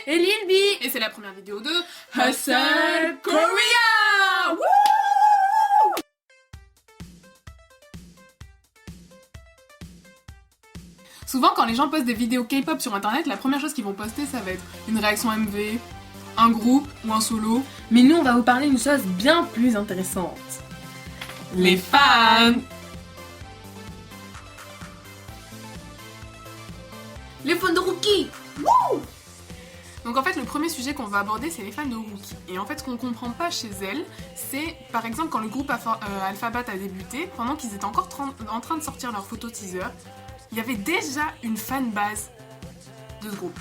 et Lil B. Et c'est la première vidéo de Hustle Korea. Wouh! Souvent quand les gens postent des vidéos K-pop sur internet, la première chose qu'ils vont poster ça va être une réaction MV, un groupe ou un solo. Mais nous on va vous parler d'une chose bien plus intéressante. Les fans. Les fans de Rookie. Donc en fait le premier sujet qu'on va aborder c'est les fans de Rookie. Et en fait ce qu'on comprend pas chez elles, c'est par exemple quand le groupe Alphabat a débuté, pendant qu'ils étaient encore en train de sortir leur photo teaser, il y avait déjà une fanbase de ce groupe.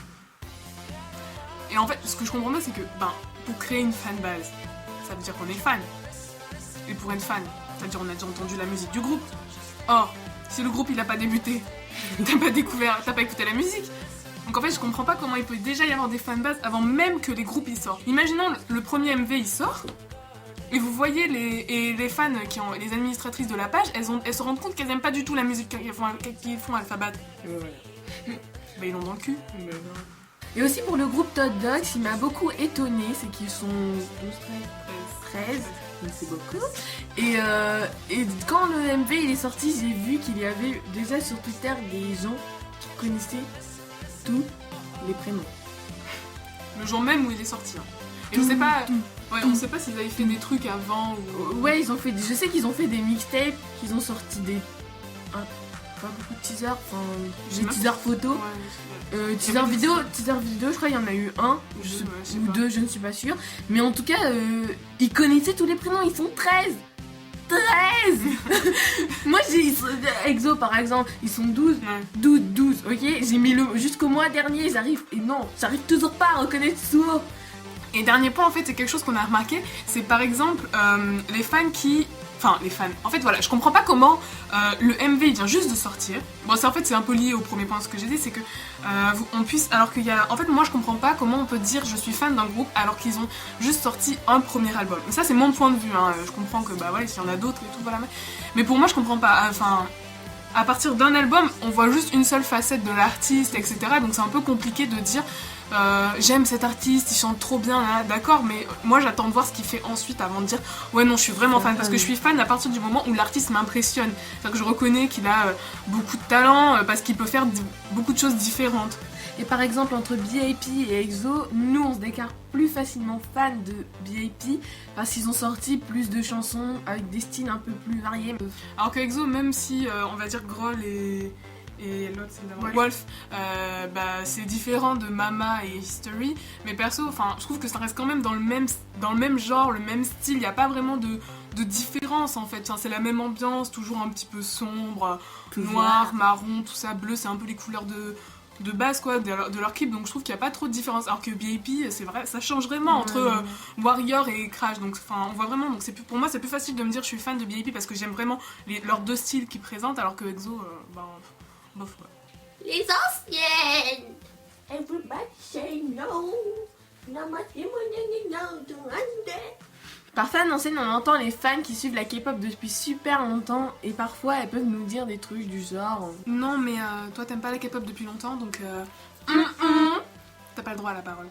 Et en fait ce que je comprends pas c'est que pour créer une fanbase, ça veut dire qu'on est fan. Et pour être fan, ça veut dire qu'on a déjà entendu la musique du groupe. Or, si le groupe il a pas débuté, t'as pas découvert, t'as pas écouté la musique. Donc en fait je comprends pas comment il peut déjà y avoir des fanbases avant même que les groupes y sortent. Imaginons le premier MV il sort, et vous voyez les fans les administratrices de la page, elles se rendent compte qu'elles aiment pas du tout la musique qu'ils font Alphabat. Ouais. Ils l'ont dans le cul. Et aussi pour le groupe Todd Dogs, il m'a beaucoup étonné, c'est qu'ils sont 12, 13, donc c'est beaucoup. Et quand le MV il est sorti, j'ai vu qu'il y avait déjà sur Twitter des gens qui connaissaient tous les prénoms. Le jour même où il est sorti. Et on sait pas, on sait pas s'ils avaient fait des trucs avant ou... Ouais, ils ont fait. Je sais qu'ils ont fait des mixtapes, qu'ils ont sorti des. Pas beaucoup de teasers, des teasers photos. Ouais, teaser vidéo, je crois qu'il y en a eu un ou deux, je ne suis pas sûre. Mais en tout cas, ils connaissaient tous les prénoms, ils sont 13. Moi j'ai EXO par exemple, ils sont 12, Ouais. 12, ok. J'ai mis jusqu'au mois dernier, j'arrive toujours pas à reconnaître Suho. Et dernier point en fait, c'est quelque chose qu'on a remarqué, c'est par exemple les fans qui... Enfin, les fans. En fait, voilà, je comprends pas comment le MV il vient juste de sortir. Bon, c'est en fait, c'est un peu lié au premier point de ce que j'ai dit, c'est que on puisse. Alors qu'il y a. En fait, moi je comprends pas comment on peut dire je suis fan d'un groupe alors qu'ils ont juste sorti un premier album. Mais ça, c'est mon point de vue, hein. Je comprends que, ouais, s'il y en a d'autres et tout, voilà. Mais pour moi, je comprends pas. Enfin. À partir d'un album, on voit juste une seule facette de l'artiste, etc. Donc c'est un peu compliqué de dire j'aime cet artiste, il chante trop bien, là, d'accord, mais moi j'attends de voir ce qu'il fait ensuite avant de dire ouais non je suis vraiment fan, parce que je suis fan à partir du moment où l'artiste m'impressionne. C'est-à-dire que je reconnais qu'il a beaucoup de talent parce qu'il peut faire beaucoup de choses différentes. Et par exemple entre BIP et EXO, nous on se déclare plus facilement fans de BIP parce qu'ils ont sorti plus de chansons avec des styles un peu plus variés. Alors que EXO, même si on va dire Groll et l'autre c'est Wolf, c'est différent de Mama et History, mais perso, je trouve que ça reste quand même dans le même genre, le même style, il n'y a pas vraiment de différence en fait, c'est la même ambiance, toujours un petit peu sombre, noir, marron, tout ça, bleu, c'est un peu les couleurs de base quoi, de leur clip, donc je trouve qu'il n'y a pas trop de différence, alors que BIP, c'est vrai, ça change vraiment entre Warrior et Crash, donc on voit vraiment, donc pour moi c'est plus facile de me dire je suis fan de BIP parce que j'aime vraiment leurs deux styles qu'ils présentent, alors que EXO, bof quoi. Les anciennes. Everybody say no. Par fan ancienne, on entend les fans qui suivent la K-pop depuis super longtemps et parfois elles peuvent nous dire des trucs du genre. Non mais toi t'aimes pas la K-pop depuis longtemps donc t'as pas le droit à la parole.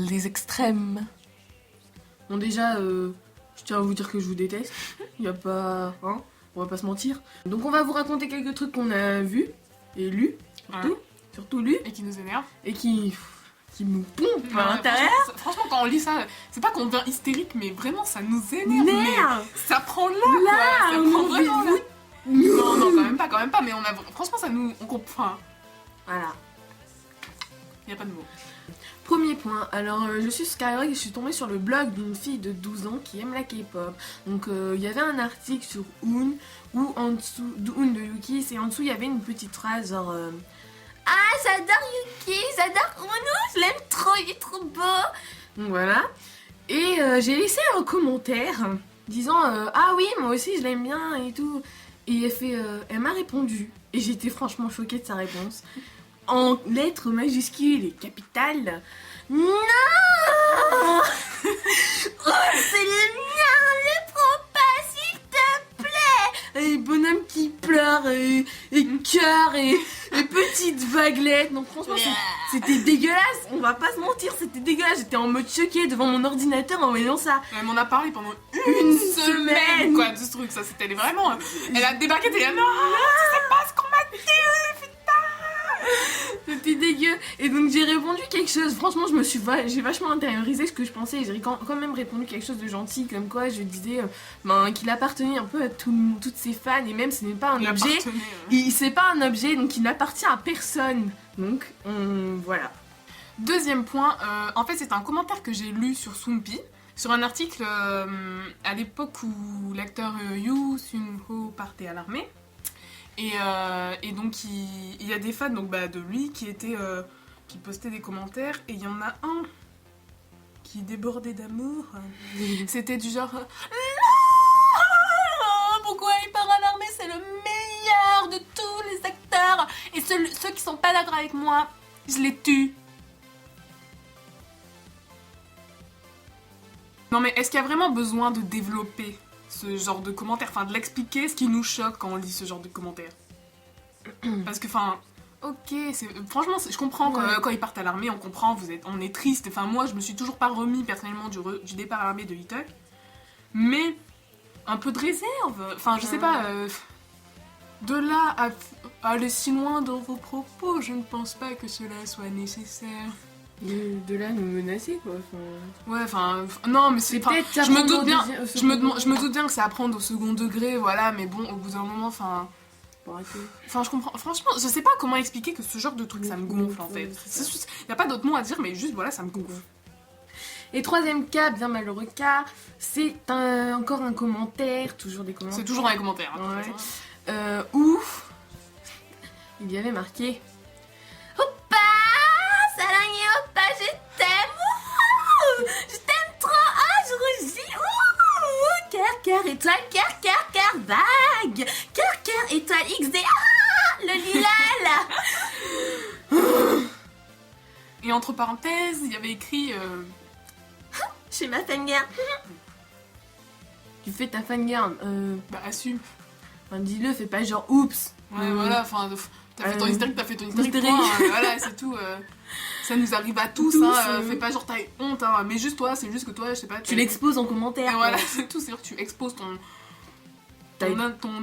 Les extrêmes. Bon déjà, je tiens à vous dire que je vous déteste. Y a pas... Hein, on va pas se mentir. Donc on va vous raconter quelques trucs qu'on a vus et lus, surtout lus. Et qui nous énerve. Et qui nous pompe à l'intérieur. Franchement, quand on lit ça, c'est pas qu'on devient hystérique, mais vraiment ça nous énerve. Mais ça prend là, quoi. Ça prend vraiment là. Non, quand même pas, mais franchement, ça nous... On comprend. Voilà. Y a pas de mots. Premier point, alors je suis Skyrock et je suis tombée sur le blog d'une fille de 12 ans qui aime la K-pop. Donc il y avait un article sur Oon, où en dessous, Oon de Yuki, et en dessous il y avait une petite phrase genre ah j'adore Yuki, j'adore Oon, je l'aime trop, il est trop beau. Donc voilà. Et j'ai laissé un commentaire disant ah oui moi aussi je l'aime bien et tout. Et elle m'a répondu et j'étais franchement choquée de sa réponse. En lettres majuscules et capitales. Non. Oh, c'est le mien, le prends pas s'il te plaît. Et bonhomme qui pleure et cœurs et petites vaguelettes. Donc franchement, c'était dégueulasse. On va pas se mentir, c'était dégueulasse. J'étais en mode choquée devant mon ordinateur en voyant ça. Elle m'en a parlé pendant une semaine quoi de ce truc. Ça c'était vraiment. Elle a débarqué et elle a dit non, c'est pas ce qu'on m'a dit. C'était dégueu. Et donc j'ai répondu quelque chose. Franchement, j'ai vachement intériorisé ce que je pensais. J'ai quand même répondu quelque chose de gentil, comme quoi je disais qu'il appartenait un peu à toutes ses fans. Et même ce n'est pas un objet. C'est pas un objet, donc il n'appartient à personne. Donc voilà. Deuxième point, en fait c'est un commentaire que j'ai lu sur Soompi, sur un article à l'époque où l'acteur Yoo Sun-ho partait à l'armée. Et donc il y a des fans donc, de lui qui postaient des commentaires et il y en a un qui débordait d'amour. C'était du genre non, pourquoi il part à l'armée, c'est le meilleur de tous les acteurs et ceux qui sont pas d'accord avec moi, je les tue. Non mais est-ce qu'il y a vraiment besoin de développer ce genre de commentaires, enfin de l'expliquer, ce qui nous choque quand on lit ce genre de commentaires? Parce que enfin, ok, franchement je comprends quand ils partent à l'armée, on comprend, on est triste, enfin moi je me suis toujours pas remis personnellement du départ à l'armée de Lee-Tuck, mais un peu de réserve, enfin je sais pas, de là à aller si loin dans vos propos, je ne pense pas que cela soit nécessaire. De là nous menacer quoi. Ouais, enfin non mais c'est peut-être. Je me doute bien que c'est à prendre au second degré, voilà, mais bon au bout d'un moment, enfin je comprends. Franchement, je sais pas comment expliquer que ce genre de truc ça me gonfle en fait. Y a pas d'autre mot à dire, mais juste voilà, ça me gonfle. Et troisième cas, bien malheureux cas, c'est encore un commentaire, toujours des commentaires. C'est toujours dans les commentaires. Hein, où il y avait marqué Oppa, je t'aime. Je t'aime trop. Ah, je rougis. Cœur, étoile, cœur, vague. Cœur, étoile, XD. Ah, le lilas. Et entre parenthèses, il y avait écrit Chez ma fangirl. tu fais ta fangirl. Assume. Dis-le, fais pas genre oups. Ouais, voilà, enfin, t'as fait ton hystérique, voilà, c'est tout. Ça nous arrive à tous, hein, fais pas genre t'as honte, hein, mais juste toi, c'est juste que toi, je sais pas. Tu l'exposes en commentaire. Voilà, c'est tout, c'est-à-dire que tu exposes ton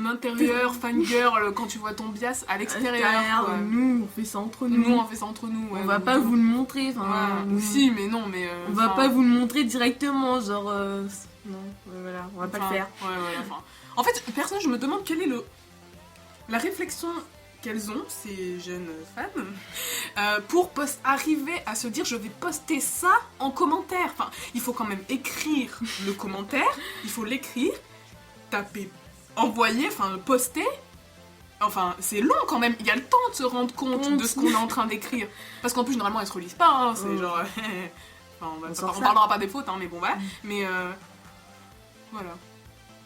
intérieur fangirl quand tu vois ton bias à l'extérieur. Nous, on fait ça entre nous. Ouais, on va pas vous le montrer. Si, mais non, mais. On va pas vous le montrer directement, genre. Non, voilà, on va pas le faire. En fait, perso, je me demande quelle est la réflexion qu'elles ont, ces jeunes femmes, pour arriver à se dire je vais poster ça en commentaire. Enfin, il faut quand même écrire le commentaire, il faut l'écrire, taper, envoyer, enfin poster. Enfin, c'est long quand même, il y a le temps de se rendre compte de ce qu'on est en train d'écrire. Parce qu'en plus, généralement, elles se relisent pas, hein, c'est genre... enfin, on parlera pas des fautes, hein, mais bon, voilà. Mais voilà.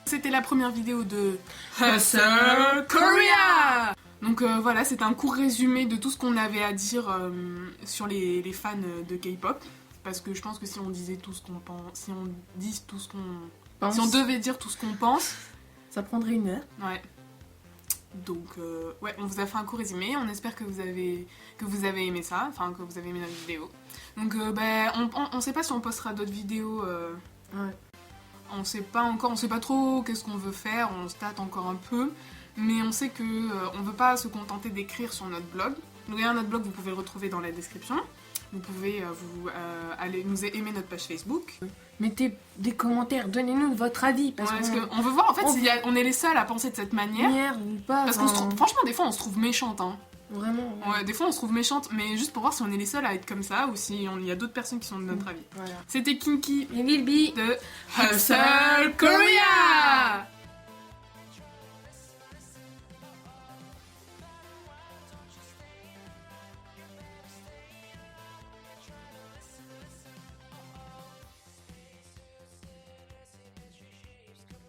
C'était la première vidéo de Hustle Korea. Donc voilà, c'était un court résumé de tout ce qu'on avait à dire sur les fans de K-pop. Parce que je pense que si on disait tout ce qu'on pense, si on devait dire tout ce qu'on pense, ça prendrait 1 heure. Ouais. Donc ouais, on vous a fait un court résumé. On espère que vous avez aimé ça, enfin que vous avez aimé notre vidéo. Donc on sait pas si on postera d'autres vidéos. Ouais. On sait pas trop qu'est-ce qu'on veut faire, on se tâte encore un peu, mais on sait que on veut pas se contenter d'écrire sur notre blog. Donc d'ailleurs notre blog vous pouvez le retrouver dans la description. Vous pouvez aller nous aimer notre page Facebook. Mettez des commentaires, donnez-nous votre avis parce qu'on veut voir en fait si on est les seuls à penser de cette manière ou pas. Parce qu'on franchement des fois on se trouve méchante hein. Vraiment. Ouais, des fois on se trouve méchante, mais juste pour voir si on est les seuls à être comme ça ou si il y a d'autres personnes qui sont de notre avis. Voilà. C'était Kinky et Lilby de Hustle Korea.